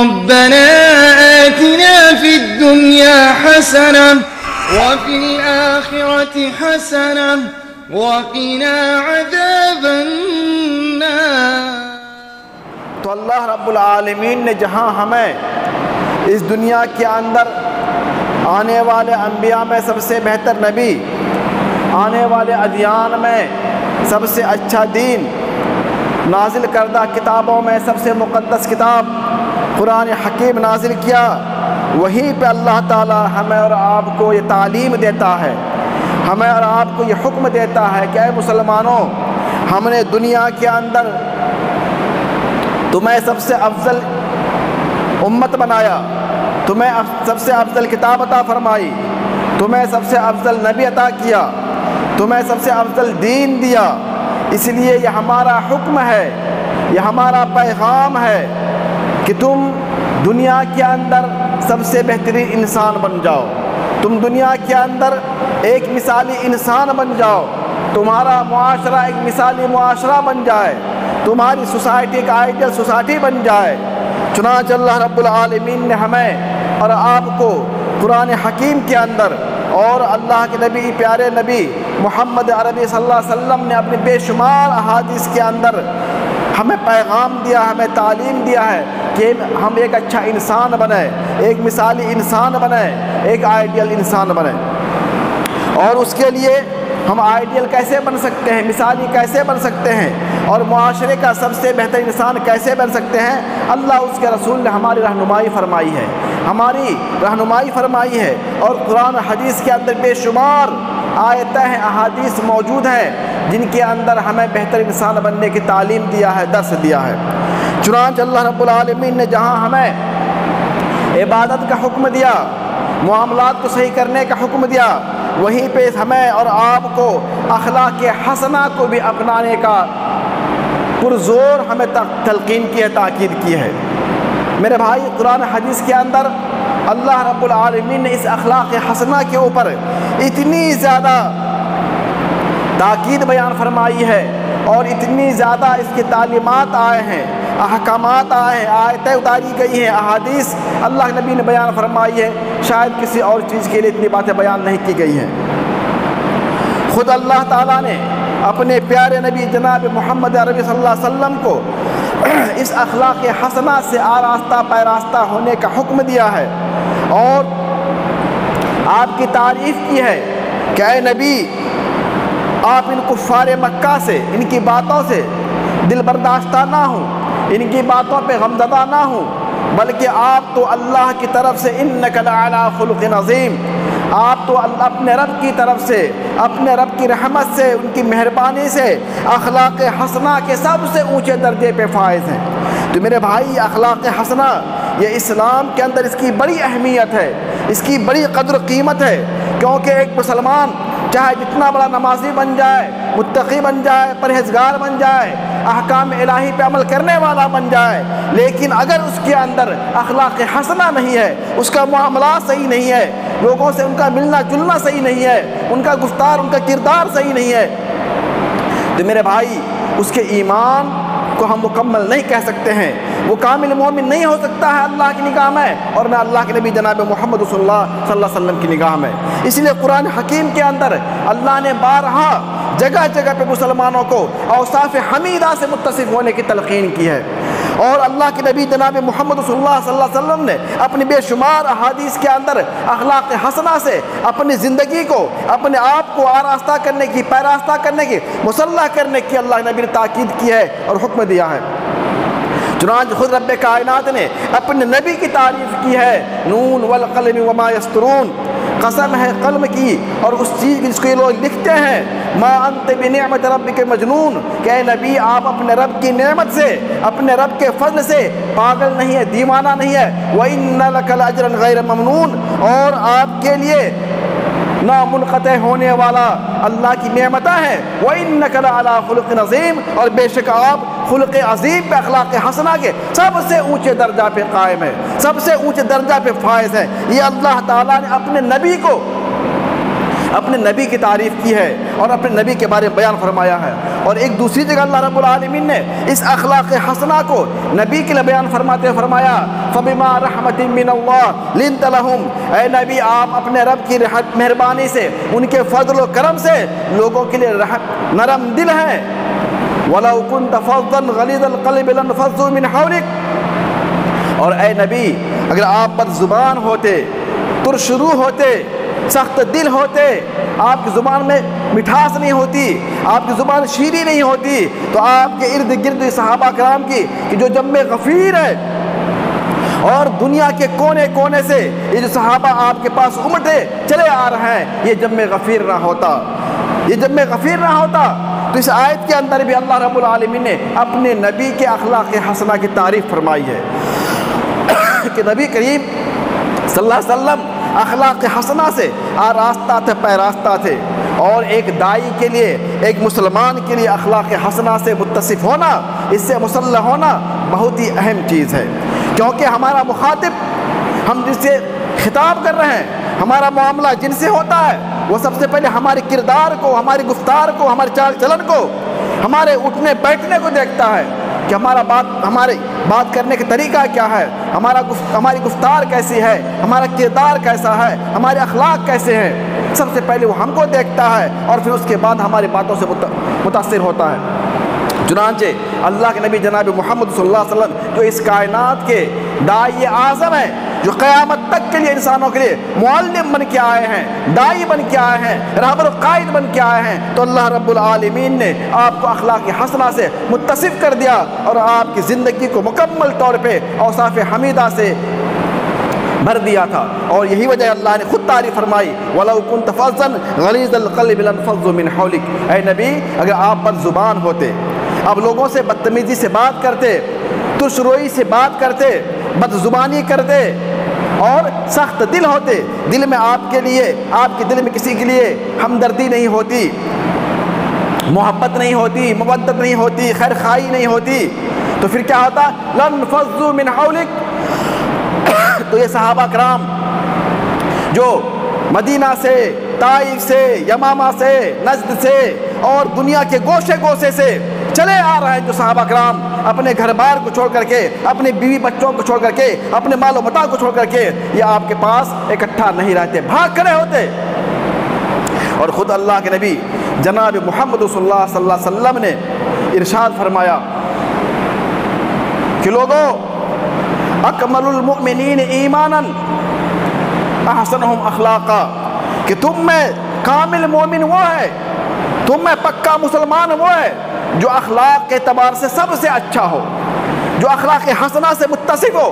ربنا آتنا في الدنيا حسنة وفي الآخرة حسنة وقنا عذاب النار۔ تو اللہ رب العالمین نے جہاں ہمیں اس دنیا کے اندر آنے والے انبیاء میں سب سے بہتر نبی، آنے والے ادیان میں سب سے اچھا دین، نازل کردہ کتابوں میں سب سے مقدس کتاب قرآن حکیم نازل کیا، وہیں پہ اللہ تعالی ہمیں اور آپ کو یہ تعلیم دیتا ہے، ہمیں اور آپ کو یہ حکم دیتا ہے کہ اے مسلمانوں، ہم نے دنیا کے اندر تمہیں سب سے افضل امت بنایا، تمہیں سب سے افضل کتاب عطا فرمائی، تمہیں سب سے افضل نبی عطا کیا، تمہیں سب سے افضل دین دیا، اس لیے یہ ہمارا حکم ہے، یہ ہمارا پیغام ہے کہ تم دنیا کے اندر سب سے بہترین انسان بن جاؤ، تم دنیا کے اندر ایک مثالی انسان بن جاؤ، تمہارا معاشرہ ایک مثالی معاشرہ بن جائے، تمہاری سوسائٹی ایک آئیڈیل سوسائٹی بن جائے۔ چنانچہ اللہ رب العالمین نے ہمیں اور آپ کو قرآن حکیم کے اندر اور اللہ کے نبی پیارے نبی محمد عربی صلی اللہ علیہ وسلم نے اپنے بے شمار احادیث کے اندر ہمیں پیغام دیا، ہمیں تعلیم دیا ہے کہ ہم ایک اچھا انسان بنیں، ایک مثالی انسان بنیں، ایک آئیڈیل انسان بنیں۔ اور اس کے لیے ہم آئیڈیل کیسے بن سکتے ہیں، مثالی کیسے بن سکتے ہیں، اور معاشرے کا سب سے بہتر انسان کیسے بن سکتے ہیں، اللہ اس کے رسول نے ہماری رہنمائی فرمائی ہے، ہماری رہنمائی فرمائی ہے۔ اور قرآن حدیث کے اندر بے شمار آیتیں ہیں، احادیث موجود ہیں جن کے اندر ہمیں بہتر انسان بننے کی تعلیم دیا ہے، درس دیا ہے۔ چنانچہ اللہ رب العالمین نے جہاں ہمیں عبادت کا حکم دیا، معاملات کو صحیح کرنے کا حکم دیا، وہیں پہ ہمیں اور آپ کو اخلاق حسنہ کو بھی اپنانے کا پرزور ہمیں تلقین کی ہے، تاکید کی ہے۔ میرے بھائی، قرآن حدیث کے اندر اللہ رب العالمین نے اس اخلاق حسنہ کے اوپر اتنی زیادہ تاکید بیان فرمائی ہے اور اتنی زیادہ اس کی تعلیمات آئے ہیں، احکامات آئے ہیں، آیتیں اتاری گئی ہیں، احادیث اللہ کے نبی نے بیان فرمائی ہے، شاید کسی اور چیز کے لیے اتنی باتیں بیان نہیں کی گئی ہیں۔ خود اللہ تعالیٰ نے اپنے پیارے نبی جناب محمد عربی صلی اللہ علیہ وسلم کو اس اخلاق حسنہ سے آراستہ پیراستہ ہونے کا حکم دیا ہے اور آپ کی تعریف کی ہے کہ اے نبی، آپ ان کفار مکہ سے، ان کی باتوں سے دل برداشتہ نہ ہوں، ان کی باتوں پہ غمزدہ نہ ہوں، بلکہ آپ تو اللہ کی طرف سے انک لعلی خلق عظیم، آپ تو اپنے رب کی طرف سے، اپنے رب کی رحمت سے، ان کی مہربانی سے اخلاق حسنہ کے سب سے اونچے درجے پہ فائز ہیں۔ تو میرے بھائی، اخلاق حسنہ یہ اسلام کے اندر اس کی بڑی اہمیت ہے، اس کی بڑی قدر و قیمت ہے، کیونکہ ایک مسلمان چاہے جتنا بڑا نمازی بن جائے، متقی بن جائے، پرہیزگار بن جائے، احکام الہی پہ عمل کرنے والا بن جائے، لیکن اگر اس کے اندر اخلاق حسنہ نہیں ہے، اس کا معاملات صحیح نہیں ہے، لوگوں سے ان کا ملنا جلنا صحیح نہیں ہے، ان کا گفتار، ان کا کردار صحیح نہیں ہے، تو میرے بھائی اس کے ایمان کو ہم مکمل نہیں کہہ سکتے ہیں، وہ کامل مومن نہیں ہو سکتا ہے اللہ کی نگاہ میں، اور نہ اللہ کے نبی جناب محمد صلی اللہ علیہ وسلم کی نگاہ میں۔ اس لیے قرآن حکیم کے اندر اللہ نے بارہا جگہ جگہ پہ مسلمانوں کو اوصاف حمیدہ سے متصف ہونے کی تلقین کی ہے، اور اللہ کے نبی جناب محمد صلی اللہ علیہ وسلم نے اپنی بے شمار احادیث کے اندر اخلاق حسنہ سے اپنی زندگی کو، اپنے آپ کو آراستہ کرنے کی، پیراستہ کرنے کی، مسلح کرنے کی اللہ کے نبی نے تاکید کی ہے اور حکم دیا ہے۔ چنانچہ خود رب کائنات نے اپنے نبی کی تعریف کی ہے، نون والقلم وما یسطرون، قسم ہے قلم کی اور اس چیز جس کو یہ لوگ لکھتے ہیں، ما انت بنعمت ربک مجنون، کہ اے نبی آپ اپنے رب کی نعمت سے، اپنے رب کے فضل سے پاگل نہیں ہے، دیوانہ نہیں ہے، وَإِنَّ لَكَ لَأَجْرًا غَيْرَ مَمْنُونَ، اور آپ کے لیے نامنقطع ہونے والا اللہ کی نعمتیں ہیں، وَإِنَّكَ لَعَلَىٰ خُلُقٍ عَظِيمٍ، اور بے شک آپ خلق عظیم پہ، اخلاق حسنہ کے سب سے اونچے درجہ پہ قائم ہے، سب سے اونچے درجہ پہ فائز ہے۔ یہ اللہ تعالیٰ نے اپنے نبی کو اپنے نبی کی تعریف کی ہے اور اپنے نبی کے بارے میں بیان فرمایا ہے۔ اور ایک دوسری جگہ اللہ رب العالمین نے اس اخلاق حسنہ کو نبی کے لیے بیان فرماتے ہوئے فرمایا فَبِمَا رَحْمَةٍ مِّنَ اللَّهِ لِنْتَ لَهُمْ، اے نبی آپ اپنے رب کی مہربانی سے، ان کے فضل و کرم سے لوگوں کے لیے نرم دل ہیں۔ وَلَوْ كُنْتَ فَظًّا غَلِيظَ الْقَلْبِ لَانفَضُّوا مِنْ حَوْلِكَ، اور اے نبی اگر آپ بد زبان ہوتے، ترشرو ہوتے، سخت دل ہوتے، آپ کی زبان میں مٹھاس نہیں ہوتی، آپ کی زبان شیریں نہیں ہوتی، تو آپ کے ارد گرد صحابہ کرام کی کہ جو جم غفیر ہے اور دنیا کے کونے کونے سے یہ جو صحابہ آپ کے پاس امٹے چلے آ رہے ہیں، یہ جم غفیر نہ ہوتا، یہ جم غفیر نہ ہوتا۔ تو اس آیت کے اندر بھی اللہ رب العالمین نے اپنے نبی کے اخلاق حسنہ کی تعریف فرمائی ہے کہ نبی کریم صلی اللہ علیہ وسلم اخلاق حسنہ سے آراستہ تھے، پیراستہ تھے، اور ایک داعی کے لیے، ایک مسلمان کے لیے اخلاق حسنہ سے متصف ہونا، اس سے مسلح ہونا بہت ہی اہم چیز ہے، کیونکہ ہمارا مخاطب، ہم جس سے خطاب کر رہے ہیں، ہمارا معاملہ جن سے ہوتا ہے، وہ سب سے پہلے ہمارے کردار کو، ہماری گفتار کو، ہمارے چال چلن کو، ہمارے اٹھنے بیٹھنے کو دیکھتا ہے کہ ہمارے بات کرنے کا طریقہ کیا ہے، ہماری گفتار کیسی ہے، ہمارا کردار کیسا ہے، ہمارے اخلاق کیسے ہیں۔ سب سے پہلے وہ ہم کو دیکھتا ہے اور پھر اس کے بعد ہماری باتوں سے متاثر ہوتا ہے۔ چنانچہ اللہ کے نبی جناب محمد صلی اللہ علیہ وسلم جو اس کائنات کے داعی اعظم ہیں، جو قیامت تک کے لیے انسانوں کے لیے معلم بن کے آئے ہیں، داعی بن کے آئے ہیں، رہبر و قائد بن کے آئے ہیں، تو اللہ رب العالمین نے آپ کو اخلاق حسنہ سے متصف کر دیا اور آپ کی زندگی کو مکمل طور پہ اوصاف حمیدہ سے بھر دیا تھا۔ اور یہی وجہ اللہ نے خود تعریف فرمائی وَلَوْ كُنْتَ فَظًّا غَلِيظَ الْقَلْبِ لَانفَضُّوا مِنْ حَوْلِكَ، اے نبی اگر آپ بد زبان ہوتے، آپ لوگوں سے بدتمیزی سے بات کرتے، ترش روئی سے بات کرتے، بد زبانی کرتے اور سخت دل ہوتے، دل میں آپ کے لیے، آپ کے دل میں کسی کے لیے ہمدردی نہیں ہوتی، محبت نہیں ہوتی، مودت نہیں ہوتی، خیر خواہی نہیں ہوتی، تو پھر کیا ہوتا؟ لَانفَضُّوا مِنْ حَوْلِكَ۔ تو یہ صحابہ کرام جو مدینہ سے، طائف سے، یمامہ سے، نجد سے اور دنیا کے گوشے گوشے سے چلے آ رہے ہیں، جو صحابہ کرام اپنے گھر بار کو چھوڑ کر کے، اپنے بیوی بچوں کو چھوڑ کر کے، اپنے مال و متاع کو چھوڑ کر کے یہ آپ کے پاس اکٹھا نہیں رہتے، بھاگ کھڑے ہوتے۔ اور خود اللہ کے نبی جناب محمد صلی اللہ علیہ وسلم نے ارشاد فرمایا کہ لوگوں اکمل المؤمنین ایمانا احسنہم اخلاقا، کہ تم میں کامل مومن وہ ہے، تم میں پکا مسلمان وہ ہے جو اخلاق کے اعتبار سے سب سے اچھا ہو، جو اخلاق حسنہ سے متصف ہو،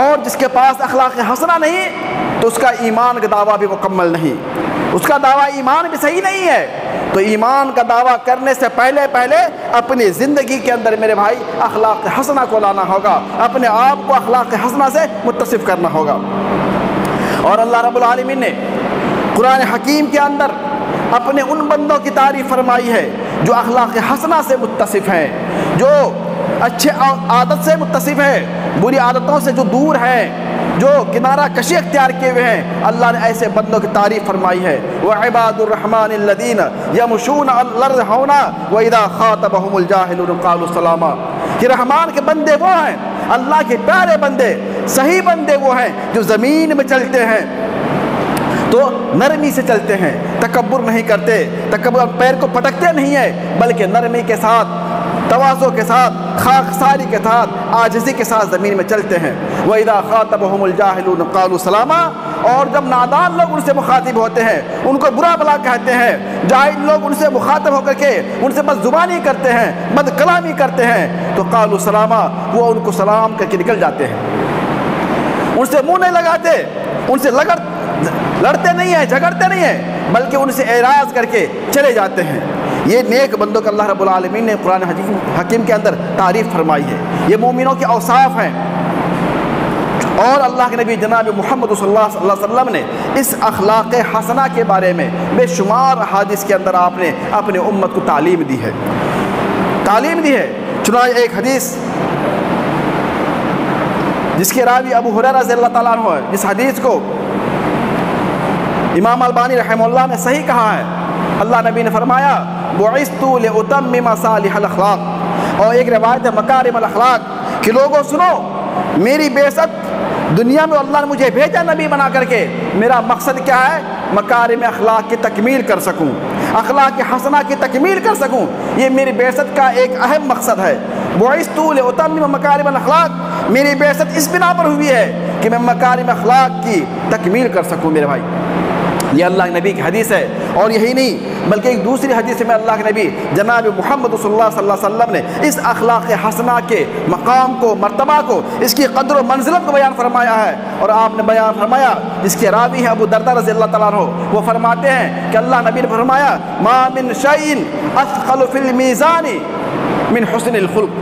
اور جس کے پاس اخلاق حسنہ نہیں تو اس کا ایمان کا دعویٰ بھی مکمل نہیں، اس کا دعویٰ ایمان بھی صحیح نہیں ہے۔ تو ایمان کا دعویٰ کرنے سے پہلے اپنی زندگی کے اندر میرے بھائی اخلاق حسنہ کو لانا ہوگا، اپنے آپ کو اخلاق حسنہ سے متصف کرنا ہوگا۔ اور اللہ رب العالمین نے قرآن حکیم کے اندر اپنے ان بندوں کی تعریف فرمائی ہے جو اخلاق حسنہ سے متصف ہیں، جو اچھے عادت سے متصف ہیں، بری عادتوں سے جو دور ہیں، جو کنارہ کشی اختیار کیے ہوئے ہیں، اللہ نے ایسے بندوں کی تعریف فرمائی ہے وَعِبَادُ الرَّحْمَٰنِ الَّذِينَ يَمْشُونَ عَلَى الْأَرْضِ هَوْنًا وَإِذَا خَاطَبَهُمُ الْجَاهِلُونَ قَالُوا سَلَامًا، کہ رحمان کے بندے وہ ہیں، اللہ کے پیارے بندے، صحیح بندے وہ ہیں جو زمین میں چلتے ہیں تو نرمی سے چلتے ہیں، تکبر نہیں کرتے، تکبر پیر کو پٹکتے نہیں ہیں، بلکہ نرمی کے ساتھ، تواضع کے ساتھ، خاکساری کے ساتھ، عاجزی کے ساتھ زمین میں چلتے ہیں۔ وَإِذَا خَاطَبَهُمُ الْجَاهِلُونَ قَالُوا سَلَامًا، اور جب نادان لوگ ان سے مخاطب ہوتے ہیں، ان کو برا بھلا کہتے ہیں، جاہل لوگ ان سے مخاطب ہو کر کے ان سے بد زبانی کرتے ہیں، بد کلامی کرتے ہیں، تو قالوا سلاما، وہ ان کو سلام کر کے نکل جاتے ہیں، ان سے منہ نہیں لگاتے، ان سے لڑتے نہیں ہیں، جھگڑتے نہیں ہیں، بلکہ ان سے اعراض کر کے چلے جاتے ہیں۔ یہ نیک بندوں کا اللہ رب العالمین نے قرآن حکیم کے اندر تعریف فرمائی ہے، یہ مومنوں کے اوصاف ہیں۔ اور اللہ کے نبی جناب محمد صلی اللہ علیہ وسلم نے اس اخلاق حسنہ کے بارے میں بے شمار حدیث کے اندر آپ نے اپنے امت کو تعلیم دی ہے، چنانچہ ایک حدیث جس کے راوی ابو ہریرہ رضی اللہ تعالیٰ عنہ ہے، جس حدیث کو امام البانی رحمہ اللہ نے صحیح کہا ہے، اللہ نبی نے فرمایا بعثت لأتمم صالح الاخلاق، اور ایک روایت ہے مکارم الاخلاق کہ لوگوں سنو، میری بعثت دنیا میں اللہ نے مجھے بھیجا نبی بنا کر کے، میرا مقصد کیا ہے؟ مکارم اخلاق کی تکمیل کر سکوں، اخلاق حسنہ کی تکمیل کر سکوں، یہ میری بعثت کا ایک اہم مقصد ہے۔ بعثت لأتمم مکارم الاخلاق، میری بعثت اس بنا پر ہوئی ہے کہ میں مکارم اخلاق کی تکمیل کر سکوں میرے بھائی۔ یہ اللہ کے نبی کی حدیث ہے، اور یہی نہیں بلکہ ایک دوسری حدیث میں اللہ کے نبی جناب محمد صلی اللہ علیہ وسلم نے اس اخلاق حسنہ کے مقام کو، مرتبہ کو، اس کی قدر و منزلت کو بیان فرمایا ہے، اور آپ نے بیان فرمایا، جس کے راوی ہیں ابو درداء رضی اللہ تعالیٰ عنہ، وہ فرماتے ہیں کہ اللہ نبی نے فرمایا ما من شیء اثقل فی المیزان من حسن الخلق،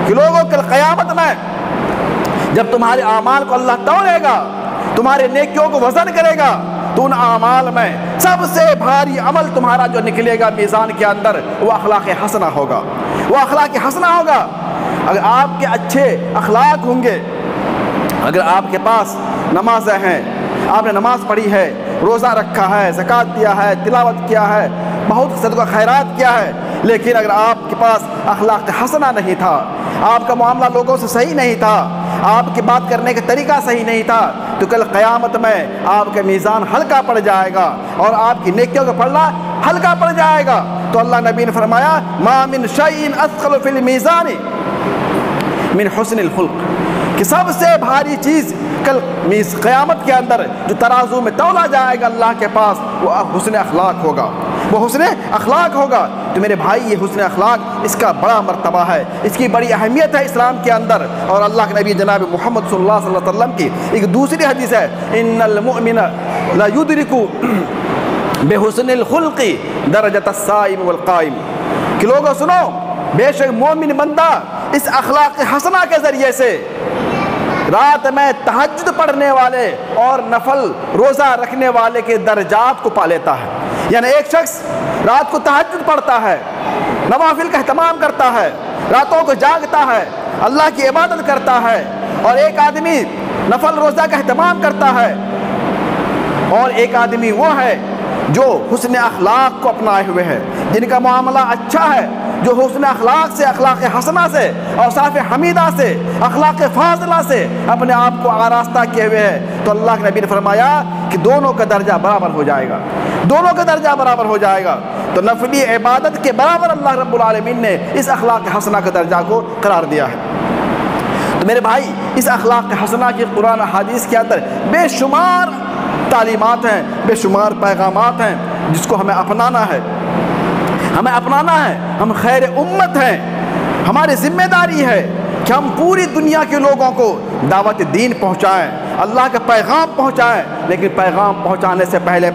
کہ لوگوں کل قیامت میں جب تمہارے اعمال کو اللہ تولے گا، تمہارے نیکیوں کو وزن کرے گا، تو ان اعمال میں سب سے بھاری عمل تمہارا جو نکلے گا میزان کے اندر وہ اخلاق حسنہ ہوگا، وہ اخلاق حسنہ ہوگا۔ اگر آپ کے اچھے اخلاق ہوں گے، اگر آپ کے پاس نمازیں ہیں، آپ نے نماز پڑھی ہے، روزہ رکھا ہے، زکوٰۃ دیا ہے، تلاوت کیا ہے، بہت صدقہ خیرات کیا ہے، لیکن اگر آپ کے پاس اخلاق حسنہ نہیں تھا، آپ کا معاملہ لوگوں سے صحیح نہیں تھا، آپ کی بات کرنے کا طریقہ صحیح نہیں تھا، تو کل قیامت میں آپ کا میزان ہلکا پڑ جائے گا اور آپ کی نیکیوں کا پلڑا ہلکا پڑ جائے گا۔ تو اللہ نبی نے فرمایا ما من شیء اثقل فی المیزان من حسن الخلق، کہ سب سے بھاری چیز کل قیامت کے اندر جو ترازو میں تولا جائے گا اللہ کے پاس وہ حسن اخلاق ہوگا، وہ حسن اخلاق ہوگا۔ تو میرے بھائی یہ حسن اخلاق اس کا بڑا مرتبہ ہے، اس کی بڑی اہمیت ہے اسلام کے اندر، اور اللہ کے نبی جناب محمد صلی اللہ علیہ وسلم کی ایک دوسری حدیث ہے ان المؤمن لا یدرک بحسن الخلق درجۃ الصائم والقائم، کہ لوگوں سنو، بے شک مومن بندہ اس اخلاق حسنہ کے ذریعے سے رات میں تہجد پڑھنے والے اور نفل روزہ رکھنے والے کے درجات کو پا لیتا ہے۔ یعنی ایک شخص رات کو تہجد پڑھتا ہے، نوافل کا اہتمام کرتا ہے، راتوں کو جاگتا ہے، اللہ کی عبادت کرتا ہے، اور ایک آدمی نفل روزہ کا اہتمام کرتا ہے، اور ایک آدمی وہ ہے جو حسن اخلاق کو اپنائے ہوئے ہے، جن کا معاملہ اچھا ہے، جو حسن اخلاق سے، اخلاق حسنہ سے، اوصاف حمیدہ سے، اخلاق فاضلہ سے اپنے آپ کو آراستہ کیے ہوئے ہے، تو اللہ کے نبی نے فرمایا کہ دونوں کا درجہ برابر ہو جائے گا، دونوں کا درجہ برابر ہو جائے گا۔ تو نفلی عبادت کے برابر اللہ رب العالمین نے اس اخلاق حسنہ کے درجہ کو قرار دیا ہے۔ تو میرے بھائی اس اخلاق حسنہ کی قرآن حدیث کے اندر بے شمار تعلیمات ہیں، بے شمار پیغامات ہیں جس کو ہمیں اپنانا ہے، ہمیں اپنانا ہے۔ ہم خیر امت ہیں، ہماری ذمہ داری ہے کہ ہم پوری دنیا کے لوگوں کو دعوت دین پہنچائیں، اللہ کا پیغام پہنچائیں، لیکن پیغام پہنچانے سے پہلے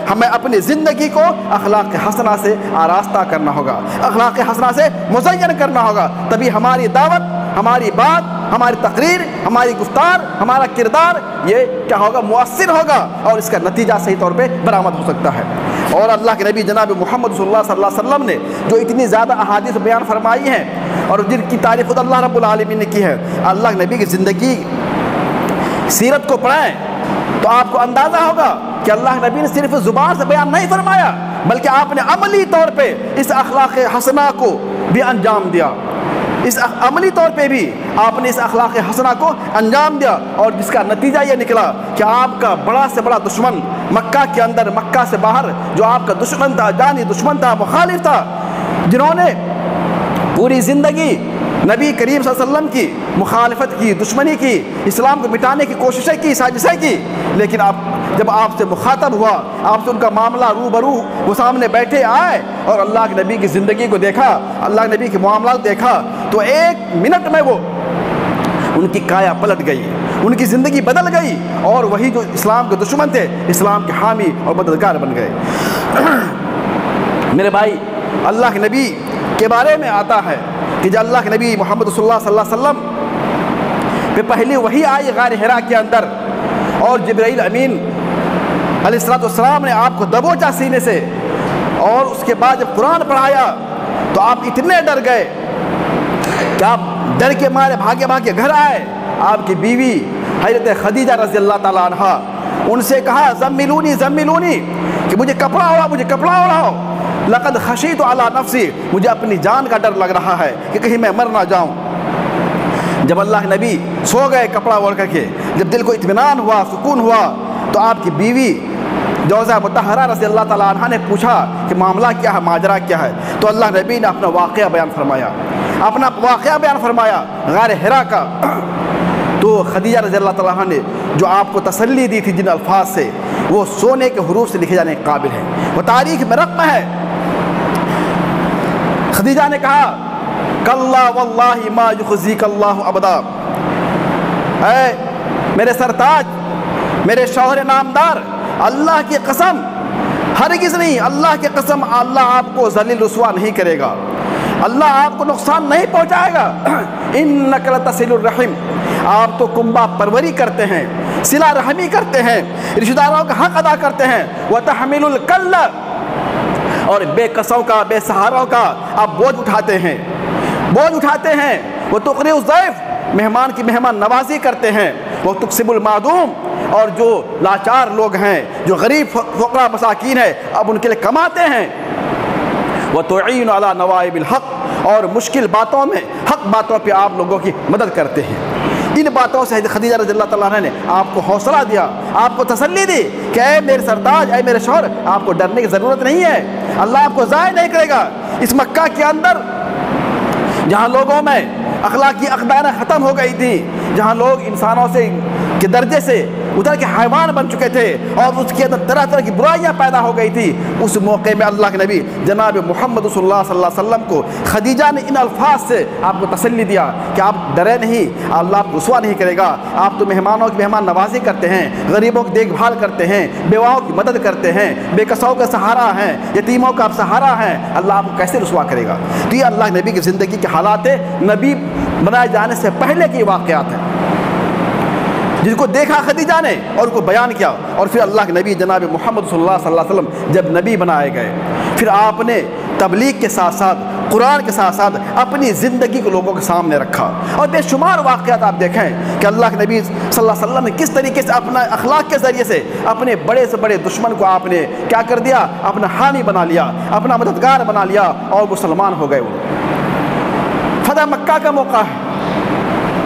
ہمیں اپنی زندگی کو اخلاق حسنہ سے آراستہ کرنا ہوگا، اخلاق حسنہ سے مزین کرنا ہوگا، تبھی ہماری دعوت، ہماری بات، ہماری تقریر، ہماری گفتار، ہمارا کردار یہ کیا ہوگا؟ مؤثر ہوگا، اور اس کا نتیجہ صحیح طور پہ برآمد ہو سکتا ہے۔ اور اللہ کے نبی جناب محمد صلی اللہ علیہ وسلم نے جو اتنی زیادہ احادیث بیان فرمائی ہیں اور جن کی تعریف خود اللہ رب العالمین نے کی ہے، اللہ کے نبی کی زندگی سیرت کو پڑھیں تو آپ کو اندازہ ہوگا کہ اللہ کے نبی نے صرف زبان سے بیان نہیں فرمایا، بلکہ آپ نے عملی طور پہ اس اخلاق حسنہ کو بھی انجام دیا، اس عملی طور پہ بھی آپ نے اس اخلاق حسنہ کو انجام دیا، اور جس کا نتیجہ یہ نکلا کہ آپ کا بڑا سے بڑا دشمن مکہ کے اندر، مکہ سے باہر جو آپ کا دشمن تھا، جانی دشمن تھا، مخالف تھا، جنہوں نے پوری زندگی نبی کریم صلی اللہ علیہ وسلم کی مخالفت کی، دشمنی کی، اسلام کو مٹانے کی کوششیں کی، سازشیں کی، لیکن جب آپ سے مخاطب ہوا، آپ سے ان کا معاملہ روبرو وہ سامنے بیٹھے آئے اور اللہ کے نبی کی زندگی کو دیکھا، اللہ کے نبی کے معاملات دیکھا، تو ایک منٹ میں وہ ان کی کایا پلٹ گئی، ان کی زندگی بدل گئی، اور وہی جو اسلام کے دشمن تھے اسلام کے حامی اور مددگار بن گئے۔ میرے بھائی اللہ کے نبی کے بارے میں آتا ہے کہ جب اللہ کے نبی محمد صلی اللہ علیہ وسلم پہ پہلی وحی آئی غار حرا کے اندر، اور جبرائیل امین علیہ السلام نے آپ کو دبوچا سینے سے، اور اس کے بعد جب قرآن پڑھایا تو آپ اتنے ڈر گئے کہ آپ ڈر کے مارے بھاگے بھاگے گھر آئے۔ آپ کی بیوی حضرت خدیجہ رضی اللہ تعالیٰ عنہ ان سے کہا زملونی زملونی، کہ مجھے کپڑا اڑاؤ، مجھے کپڑا اڑاؤ، لقد خشیت علی نفسی، مجھے اپنی جان کا ڈر لگ رہا ہے کہ کہیں میں مر نہ جاؤں۔ جب اللہ کے نبی سو گئے کپڑا اوڑھ کر کے، جب دل کو اطمینان ہوا، سکون ہوا، تو آپ کی بیوی جوزہ مطہرہ رضی اللہ تعالیٰ عنہ نے پوچھا کہ معاملہ کیا ہے، ماجرا کیا ہے؟ تو اللہ نبی نے اپنا واقعہ بیان فرمایا غار حرا کا۔ تو خدیجہ رضی اللہ تعالیٰ عنہ نے جو آپ کو تسلی دی تھی جن الفاظ سے، وہ سونے کے حروف سے لکھے جانے کے قابل ہے، وہ تاریخ میں رقم ہے۔ خدیجہ نے کہا کلا واللہ ما یخزیک اللہ ابدا، اے میرے سرتاج، میرے شوہر نامدار، اللہ کی قسم ہرگز نہیں، اللہ کی قسم اللہ آپ کو ذلیل رسوا نہیں کرے گا، اللہ آپ کو نقصان نہیں پہنچائے گا۔ انک لتصل الرحم، آپ تو کنبہ پروری کرتے ہیں، صلہ رحمی کرتے ہیں، رشتہ داروں کا حق ادا کرتے ہیں، وتحمل الکل، اور بے کسوں کا، بے سہاروں کا آپ بوجھ اٹھاتے ہیں، وتقری الضیف، مہمان کی مہمان نوازی کرتے ہیں، وتکسب المعدوم، اور جو لاچار لوگ ہیں، جو غریب فقراء مساکین ہیں، اب ان کے لیے کماتے ہیں، وتعین علی نوائب الحق، اور مشکل باتوں میں، حق باتوں پہ آپ لوگوں کی مدد کرتے ہیں۔ ان باتوں سے خدیجہ رضی اللہ تعالیٰ عنہ نے آپ کو حوصلہ دیا، آپ کو تسلی دی کہ اے میرے سرتاج، اے میرے شوہر، آپ کو ڈرنے کی ضرورت نہیں ہے، اللہ آپ کو ضائع نہیں کرے گا۔ اس مکہ کے اندر جہاں لوگوں میں اخلاقی اقدار ختم ہو گئی تھی، جہاں لوگ انسانوں سے کے درجے سے اتر کے حیوان بن چکے تھے، اور اس کے اندر طرح طرح کی برائیاں پیدا ہو گئی تھی، اس موقع میں اللہ کے نبی جناب محمد صلی اللہ علیہ وسلم کو خدیجہ نے ان الفاظ سے آپ کو تسلی دیا کہ آپ ڈرے نہیں، اللہ آپ کو رسوا نہیں کرے گا، آپ تو مہمانوں کی مہمان نوازی کرتے ہیں، غریبوں کی دیکھ بھال کرتے ہیں، بیواؤں کی مدد کرتے ہیں، بے کسوں کا سہارا ہیں، یتیموں کا آپ سہارا ہیں، اللہ آپ کو کیسے رسوا کرے گا؟ تو یہ اللہ نبی کی زندگی کے حالات ہیں، نبی بنائے جانے سے پہلے کے واقعات ہیں جن کو دیکھا خدیجہ نے اور ان کو بیان کیا، اور پھر اللہ کے نبی جناب محمد صلی اللہ علیہ وسلم جب نبی بنائے گئے، پھر آپ نے تبلیغ کے ساتھ ساتھ، قرآن کے ساتھ ساتھ اپنی زندگی کو لوگوں کے سامنے رکھا، اور بے شمار واقعات آپ دیکھیں کہ اللہ کے نبی صلی اللہ علیہ وسلم نے کس طریقے سے اپنا اخلاق کے ذریعے سے اپنے بڑے سے بڑے دشمن کو آپ نے کیا کر دیا، اپنا حامی بنا لیا، اپنا مددگار بنا لیا، اور مسلمان ہو گئے۔ وہ فتح مکہ کا موقع ہے،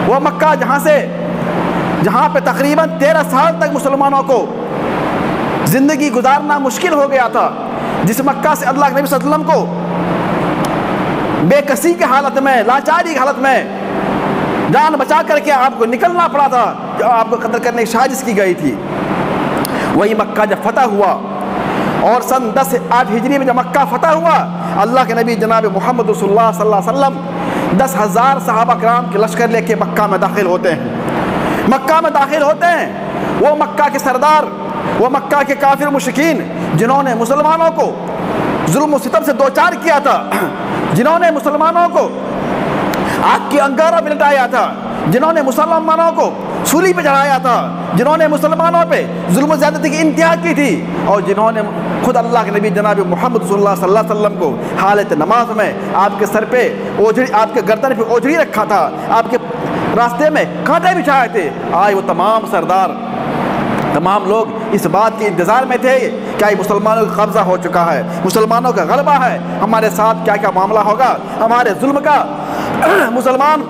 وہ مکہ جہاں پہ تقریباً 13 سال تک مسلمانوں کو زندگی گزارنا مشکل ہو گیا تھا، جس مکہ سے اللہ کے نبی صلی اللہ علیہ وسلم کو بے کسی کی حالت میں، لاچاری کی حالت میں جان بچا کر کے آپ کو نکلنا پڑا تھا، جو آپ کو قتل کرنے کی سازش کی گئی تھی۔ وہی مکہ جب فتح ہوا، اور سن 10 ہجری میں جب مکہ فتح ہوا، اللہ کے نبی جناب محمد رسول اللہ صلی اللہ علیہ وسلم 10,000 صحابہ کرام کے لشکر لے کے مکہ میں داخل ہوتے ہیں۔ وہ مکہ کے سردار، وہ مکہ کے کافر مشرکین جنہوں نے مسلمانوں کو ظلم و ستم سے دوچار کیا تھا، جنہوں نے مسلمانوں کو آگ کے انگاروں پہ لٹایا تھا، جنہوں نے مسلمانوں کو سولی پہ چڑھایا تھا، جنہوں نے مسلمانوں پہ ظلم و زیادتی کی انتہا کی تھی، اور جنہوں نے خود اللہ کے نبی جناب محمد صلی اللہ علیہ وسلم کو حالت نماز میں آپ کے سر پہ اوجھڑی، آپ کے گردن پہ اوجھڑی رکھا تھا، آپ کے راستے میں کانٹے بچھائے تھے، آج وہ تمام سردار، تمام لوگ اس بات کے انتظار میں تھے کہ مسلمانوں کا قبضہ ہو چکا ہے، مسلمانوں کا غلبہ ہے، ہمارے ساتھ کیا کیا معاملہ ہوگا، ہمارے ظلم کا مسلمان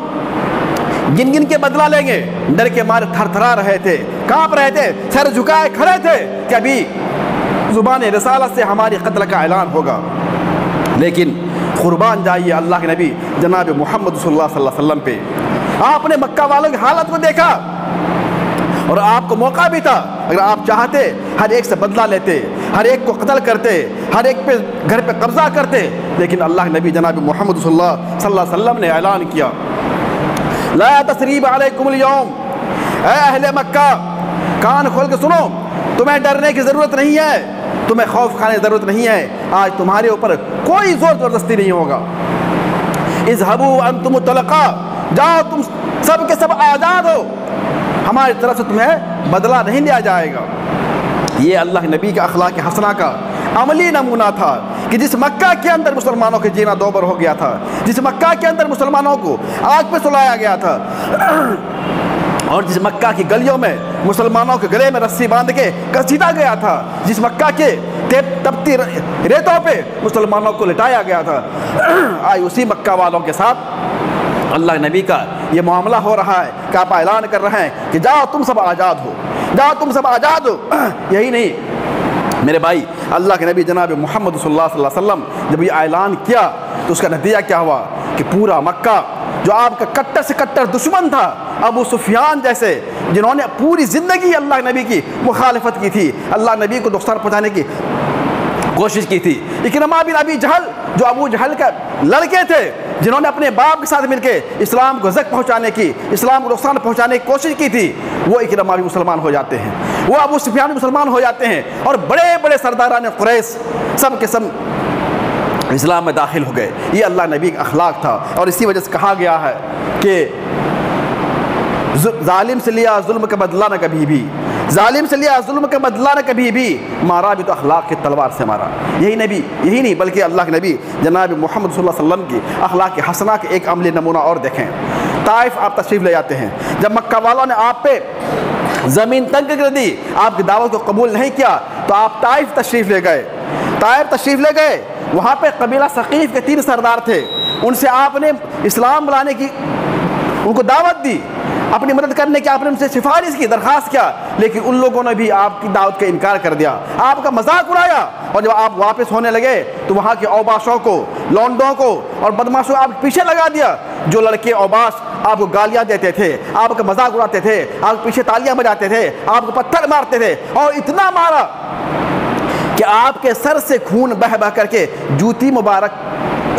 گن گن کے بدلہ لیں گے۔ ڈر کے مارے تھر تھرا رہے تھے، کانپ رہے تھے، سر جھکائے کھڑے تھے کہ ابھی زبان رسالت سے ہماری قتل کا اعلان ہوگا۔ لیکن قربان جائیے اللہ کے نبی جناب محمد صلی اللہ علیہ وسلم پہ، آپ نے مکہ والوں کی حالت کو دیکھا، اور آپ کو موقع بھی تھا، اگر آپ چاہتے ہر ایک سے بدلہ لیتے، ہر ایک کو قتل کرتے، ہر ایک پہ گھر پہ قبضہ کرتے، لیکن اللہ کے نبی جناب محمد صلی اللہ علیہ وسلم نے اعلان کیا، لا تثریب علیکم اليوم، اے اہل مکہ کان کھول کے سنو، تمہیں ڈرنے کی ضرورت نہیں ہے، تمہیں خوف کھانے کی ضرورت نہیں ہے، آج تمہارے اوپر کوئی زور زبردستی نہیں ہوگا، اذهبوا انتم الطلقاء، جاؤ تم سب کے سب آزاد ہو، ہماری طرف سے تمہیں بدلہ نہیں لیا جائے گا۔ یہ اللہ کے نبی کا اخلاق حسنہ کا عملی نمونہ تھا کہ جس مکہ کے اندر مسلمانوں کے جینا دوبر ہو گیا تھا، جس مکہ کے اندر مسلمانوں کو آگ پہ سلایا گیا تھا، اور جس مکہ کی گلیوں میں مسلمانوں کے گلے میں رسی باندھ کے گھسیٹا گیا تھا، جس مکہ کے تپتی ریتوں پہ مسلمانوں کو لٹایا گیا تھا، آج اسی مکہ والوں کے ساتھ اللہ نبی کا یہ معاملہ ہو رہا ہے کہ آپ اعلان کر رہے ہیں کہ جاؤ تم سب آزاد ہو، جاؤ تم سب آزاد ہو۔ یہی نہیں میرے بھائی، اللہ کے نبی جناب محمد صلی اللہ علیہ وسلم جب یہ اعلان کیا تو اس کا نتیجہ کیا ہوا کہ پورا مکہ جو آپ کا کٹر سے کٹر دشمن تھا، ابو سفیان جیسے جنہوں نے پوری زندگی اللہ نبی کی مخالفت کی تھی، اللہ نبی کو نقصان پہنچانے کی کوشش کی تھی، اکرمہ بن ابی جہل جو ابو جہل کا لڑکے تھے، جنہوں نے اپنے باپ کے ساتھ مل کے اسلام کو زک پہنچانے کی، اسلام کو نقصان پہنچانے کی کوشش کی تھی، وہ اکرمہ بھی مسلمان ہو جاتے ہیں، وہ ابو سفیان بھی مسلمان ہو جاتے ہیں، اور بڑے بڑے سرداران قریش سب کے سب اسلام میں داخل ہو گئے۔ یہ اللہ نبی کا اخلاق تھا، اور اسی وجہ سے کہا گیا ہے کہ ظالم سے لیا ظلم کا بدلہ نہ کبھی بھی، ظالم سے لیا ظلم کا بدلہ نہ کبھی بھی، مارا بھی تو اخلاق کی تلوار سے مارا۔ یہی نہیں بلکہ اللہ کے نبی جناب محمد صلی اللہ علیہ وسلم کی اخلاق حسنہ کے ایک عملی نمونہ اور دیکھیں۔ طائف آپ تشریف لے جاتے ہیں، جب مکہ والوں نے آپ پہ زمین تنگ کر دی، آپ کی دعوت کو قبول نہیں کیا، تو آپ طائف تشریف لے گئے، طائف تشریف لے گئے، وہاں پہ قبیلہ ثقیف کے 3 سردار تھے، ان سے آپ نے اسلام لانے کی ان کو دعوت دی، اپنی مدد کرنے کی آپ نے ان سے سفارش کی، درخواست کیا، لیکن ان لوگوں نے بھی آپ کی دعوت کا انکار کر دیا، آپ کا مذاق اڑایا، اور جب آپ واپس ہونے لگے تو وہاں کے اوباشوں کو، لونڈوں کو اور بدماشوں کو آپ پیچھے لگا دیا۔ جو لڑکے اوباش آپ کو گالیاں دیتے تھے، آپ کا مذاق اڑاتے تھے، آپ پیچھے تالیاں بجاتے تھے، آپ کو پتھر مارتے تھے، اور اتنا مارا کہ آپ کے سر سے خون بہہ بہہ کر کے جوتی مبارک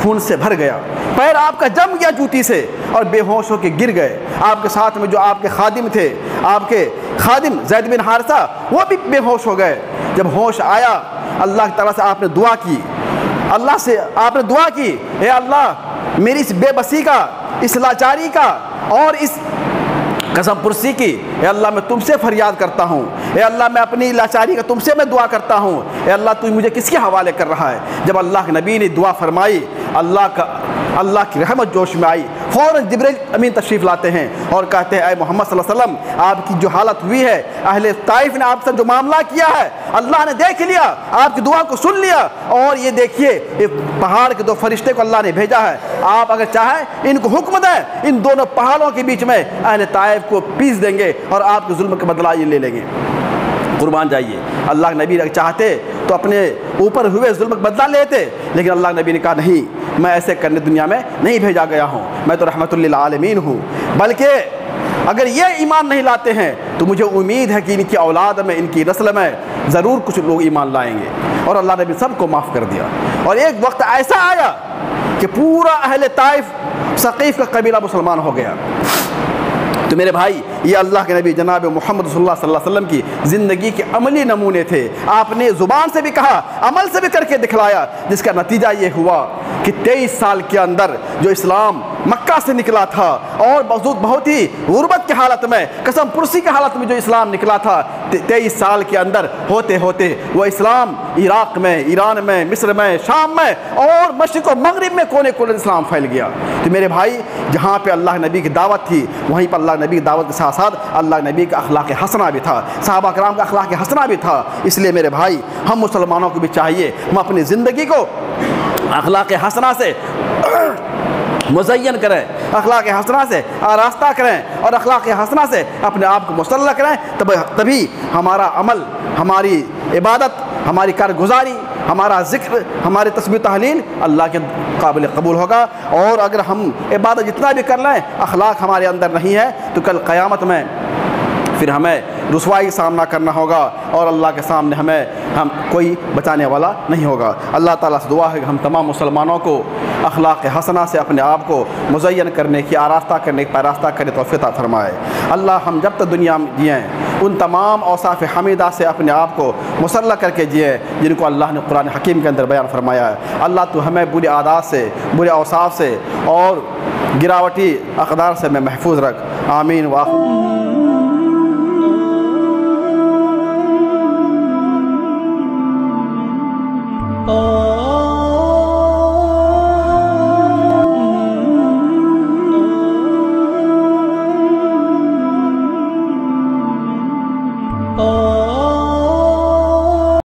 خون سے بھر گیا، پیر آپ کا جم گیا جوتی سے، اور بے ہوش ہو کے گر گئے۔ آپ کے ساتھ میں جو آپ کے خادم تھے، آپ کے خادم زید بن حارثہ، وہ بھی بے ہوش ہو گئے۔ جب ہوش آیا، اللہ تعالیٰ سے آپ نے دعا کی، اللہ سے آپ نے دعا کی، اے اللہ میری اس بے بسی کا، اس لاچاری کا اور اس قسم پرسی کی، اے اللہ میں تم سے فریاد کرتا ہوں، اے اللہ میں اپنی لاچاری کا تم سے میں دعا کرتا ہوں، اے اللہ تو مجھے کس کے حوالے کر رہا ہے؟ جب اللہ کے نبی نے دعا فرمائی، اللہ کی رحمت جوش میں آئی، فوراً جبریل امین تشریف لاتے ہیں اور کہتے ہیں اے محمد صلی اللہ علیہ وسلم، آپ کی جو حالت ہوئی ہے، اہل طائف نے آپ سے جو معاملہ کیا ہے، اللہ نے دیکھ لیا، آپ کی دعا کو سن لیا، اور یہ دیکھیے ایک پہاڑ کے 2 فرشتے کو اللہ نے بھیجا ہے، آپ اگر چاہیں ان کو حکم دیں، ان دونوں پہاڑوں کے بیچ میں اہل طائف کو پیس دیں گے اور آپ کے ظلم کا بدلہ یہ لے لیں گے۔ قربان جائیے، اللہ کے نبی اگر چاہتے تو اپنے اوپر ہوئے ظلم کا بدلہ لیتے، لیکن اللہ کے نبی نے کہا نہیں، میں ایسے کرنے دنیا میں نہیں بھیجا گیا ہوں، میں تو رحمت للعالمین ہوں، بلکہ اگر یہ ایمان نہیں لاتے ہیں تو مجھے امید ہے کہ ان کی اولاد میں، ان کی نسل میں ضرور کچھ لوگ ایمان لائیں گے، اور اللہ نے بھی سب کو معاف کر دیا۔ اور ایک وقت ایسا آیا کہ پورا اہل طائف ثقیف کا قبیلہ مسلمان ہو گیا۔ تو میرے بھائی، یہ اللہ کے نبی جناب محمد صلی اللہ علیہ وسلم کی زندگی کے عملی نمونے تھے۔ آپ نے زبان سے بھی کہا، عمل سے بھی کر کے دکھلایا، جس کا نتیجہ یہ ہوا کہ 23 سال کے اندر جو اسلام مکہ سے نکلا تھا، اور بہت ہی غربت کی حالت میں، قسم پرسی کی حالت میں جو اسلام نکلا تھا، 23 سال کے اندر ہوتے ہوتے وہ اسلام عراق میں، ایران میں، مصر میں، شام میں اور مشرق و مغرب میں کونے کونے اسلام پھیل گیا۔ تو میرے بھائی، جہاں پہ اللہ نبی کی دعوت تھی، وہیں پر اللہ نبی کی دعوت کے ساتھ ساتھ اللہ نبی کا اخلاق حسنہ بھی تھا، صحابہ کرام کا اخلاق حسنہ بھی تھا۔ اس لیے میرے بھائی، ہم مسلمانوں کو بھی چاہیے ہم اپنی زندگی کو اخلاق حسنہ سے مزین کریں، اخلاق حسنہ سے آراستہ کریں، اور اخلاق حسنہ سے اپنے آپ کو مسلح کریں، تبھی ہمارا عمل، ہماری عبادت، ہماری کارگزاری، ہمارا ذکر، ہماری تسبیح تحلیل اللہ کے قابل قبول ہوگا۔ اور اگر ہم عبادت جتنا بھی کر لیں، اخلاق ہمارے اندر نہیں ہے، تو کل قیامت میں پھر ہمیں رسوائی کا سامنا کرنا ہوگا، اور اللہ کے سامنے ہم کوئی بچانے والا نہیں ہوگا۔ اللہ تعالیٰ سے دعا ہے کہ ہم تمام مسلمانوں کو اخلاق حسنہ سے اپنے آپ کو مزین کرنے کی، آراستہ کرنے کی، پیراستہ کرنے توفیق عطا فرمائے۔ اللہ ہم جب تک دنیا میں جئیں ان تمام اوصاف حمیدہ سے اپنے آپ کو مسلح کر کے جئیں جن کو اللہ نے قرآن حکیم کے اندر بیان فرمایا ہے۔ اللہ تو ہمیں بری عادات سے، برے اوصاف سے اور گراوٹی اقدار سے میں محفوظ رکھ، آمین۔